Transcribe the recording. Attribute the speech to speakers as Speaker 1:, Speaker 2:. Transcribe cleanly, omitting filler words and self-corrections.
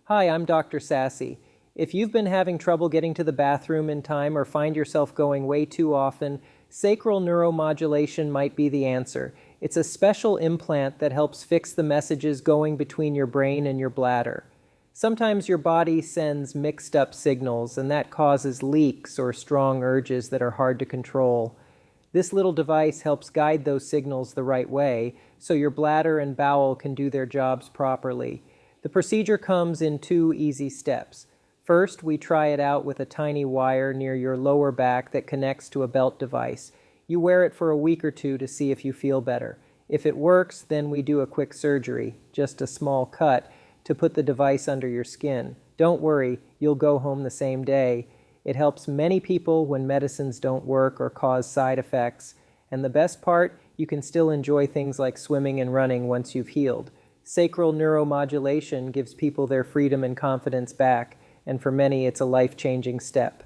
Speaker 1: Hi, I'm Dr. Sassy. If you've been having trouble getting to the bathroom in time or find yourself going way too often, sacral neuromodulation might be the answer. It's a special implant that helps fix the messages going between your brain and your bladder. Sometimes your body sends mixed up signals, and that causes leaks or strong urges that are hard to control. This little device helps guide those signals the right way so your bladder and bowel can do their jobs properly. The procedure comes in 2 easy steps. First, we try it out with a tiny wire near your lower back that connects to a belt device. You wear it for a week or 2 to see if you feel better. If it works, then we do a quick surgery, just a small cut, to put the device under your skin. Don't worry, you'll go home the same day. It helps many people when medicines don't work or cause side effects. And the best part, you can still enjoy things like swimming and running once you've healed. Sacral neuromodulation gives people their freedom and confidence back, and for many it's a life-changing step.